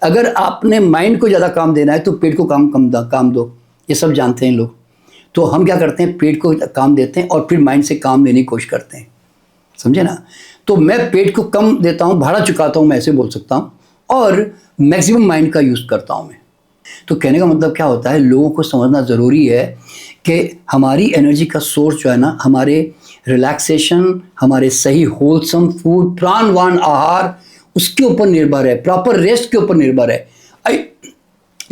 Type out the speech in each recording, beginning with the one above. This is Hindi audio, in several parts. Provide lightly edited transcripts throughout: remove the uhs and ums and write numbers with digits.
अगर आपने माइंड को ज़्यादा काम देना है तो पेट को काम दो, ये सब जानते हैं लोग। तो हम क्या करते हैं, पेट को काम देते हैं और फिर माइंड से काम लेने की कोशिश करते हैं, समझे ना। तो मैं पेट को कम देता हूँ, भाड़ा चुकाता हूँ, मैं ऐसे बोल सकता हूँ, और मैक्सिमम माइंड का यूज़ करता हूँ मैं। तो कहने का मतलब क्या होता है, लोगों को समझना ज़रूरी है कि हमारी एनर्जी का सोर्स जो है ना, हमारे रिलैक्सेशन, हमारे सही होलसम फूड, प्राणवान आहार, उसके ऊपर निर्भर है, प्रॉपर रेस्ट के ऊपर निर्भर है।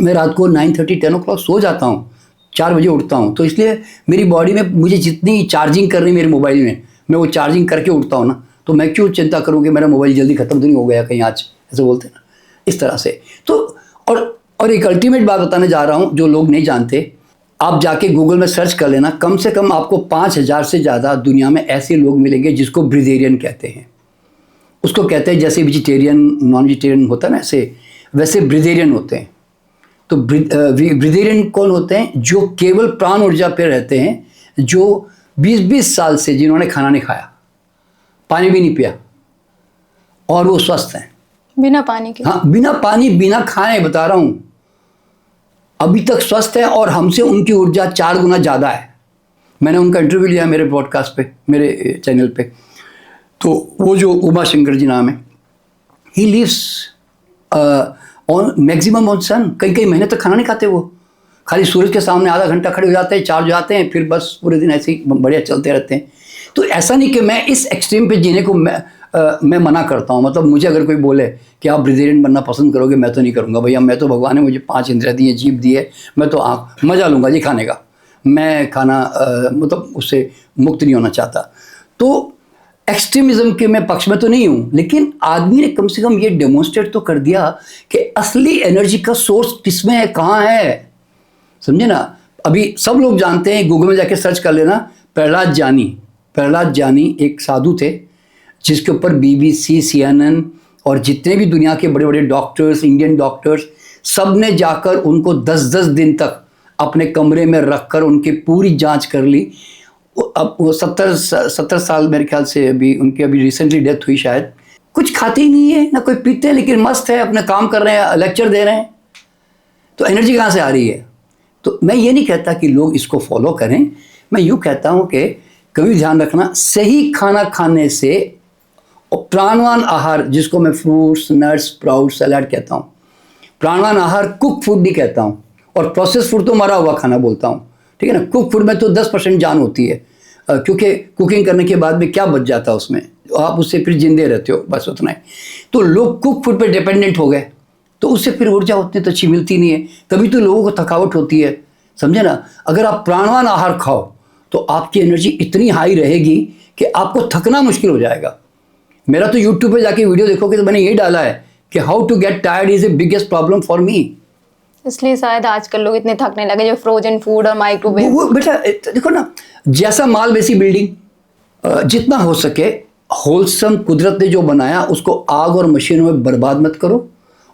मैं रात को 9:30 10 o'clock सो जाता हूँ, 4 बजे उठता हूँ, तो इसलिए मेरी बॉडी में मुझे जितनी चार्जिंग करनी मेरे मोबाइल में, मैं वो चार्जिंग करके उठता हूँ ना, तो मैं क्यों चिंता करूँ कि मेरा मोबाइल जल्दी ख़त्म तो नहीं हो गया कहीं आज, ऐसे बोलते हैं ना, इस तरह से। तो और एक अल्टीमेट बात बताने जा रहा हूँ जो लोग नहीं जानते। आप जाके गूगल में सर्च कर लेना, कम से कम आपको 5,000 से ज़्यादा दुनिया में ऐसे लोग मिलेंगे जिसको ब्रिदेरियन कहते हैं। उसको कहते हैं जैसे वेजिटेरियन नॉन वेजिटेरियन होता है ना, ऐसे वैसे ब्रिदेरियन होते हैं। तो ब्रिदेरियन कौन होते हैं? जो केवल प्राण ऊर्जा पे रहते हैं, जो 20-20 साल से जिन्होंने खाना नहीं खाया, पानी भी नहीं पिया, और वो स्वस्थ हैं बिना पानी के। हाँ, बिना पानी बिना खाए, बता रहा हूँ, अभी तक स्वस्थ है, और हमसे उनकी ऊर्जा 4 गुना ज़्यादा है। मैंने उनका इंटरव्यू लिया मेरे पॉडकास्ट पे, मेरे चैनल पे। तो वो जो उमा शंकर जी नाम है, he lives on maximum on sun. कई महीने तक खाना नहीं खाते, वो खाली सूरज के सामने आधा घंटा खड़े हो जाते हैं, चार्ज हो जाते हैं, फिर बस पूरे दिन ऐसे ही बढ़िया चलते रहते हैं। तो ऐसा नहीं कि मैं इस एक्सट्रीम पे जीने को मैं मना करता हूँ। मतलब मुझे अगर कोई बोले कि आप ब्रिदेरियन बनना पसंद करोगे, मैं तो नहीं करूँगा भैया। मैं तो, भगवान ने मुझे 5 इंद्रियाँ दी है, जीभ दी है, मैं तो मज़ा लूँगा जी खाने का। मैं खाना मतलब उससे मुक्त नहीं होना चाहता। तो एक्सट्रीमिज्म के मैं पक्ष में तो नहीं हूँ, लेकिन आदमी ने कम से कम ये डेमोन्स्ट्रेट तो कर दिया कि असली एनर्जी का सोर्स किसमें है, कहाँ है, समझे ना। अभी सब लोग जानते हैं, गूगल में जाके सर्च कर लेना, प्रहलाद जानी एक साधु थे, जिसके ऊपर BBC, CNN और जितने भी दुनिया के बड़े बड़े डॉक्टर्स, इंडियन डॉक्टर्स, सब ने जाकर उनको 10-10 दिन तक अपने कमरे में रखकर उनकी पूरी जांच कर ली। अब वो 70 साल मेरे ख्याल से, अभी रिसेंटली डेथ हुई शायद। कुछ खाते ही नहीं है ना कोई पीते हैं, लेकिन मस्त है, अपने काम कर रहे हैं, लेक्चर दे रहे हैं। तो एनर्जी कहाँ से आ रही है? तो मैं ये नहीं कहता कि लोग इसको फॉलो करें, मैं यूँ कहता हूँ कि कभी ध्यान रखना, सही खाना खाने से, और प्राणवान आहार, जिसको मैं फ्रूट्स, नट्स, स्प्राउट, सलाद कहता हूँ, प्राणवान आहार कुक फूड नहीं कहता हूँ, और प्रोसेस फूड तो मरा हुआ खाना बोलता हूँ, ठीक है ना। कुक फूड में तो 10% जान होती है, क्योंकि कुकिंग करने के बाद में क्या बच जाता है उसमें, आप उससे फिर जिंदे रहते हो, बस उतना ही। तो लोग कुक फूड पे डिपेंडेंट हो गए, तो उससे फिर ऊर्जा उतनी तो अच्छी मिलती नहीं है, तभी तो लोगों को थकावट होती है, समझे ना। अगर आप प्राणवान आहार खाओ तो आपकी एनर्जी इतनी हाई रहेगी कि आपको थकना मुश्किल हो जाएगा। मेरा तो यूट्यूब पे जाके वीडियो देखोगे तो मैंने ये डाला है कि how to get tired is the biggest problem for me. इसलिए शायद आजकल लोग इतने थकने लगे, जो फ्रोजन फूड और माइक्रोवेव। वो बेटा देखो ना, जैसा माल वैसी बिल्डिंग, जितना हो सके होलसम कुदरत ने जो बनाया उसको आग और मशीनों में बर्बाद मत करो,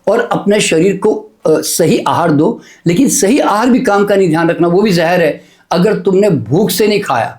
और अपने शरीर को सही आहार दो। लेकिन सही आहार भी काम का नहीं, ध्यान रखना, वो भी जहर है। अगर तुमने भूख से नहीं खाया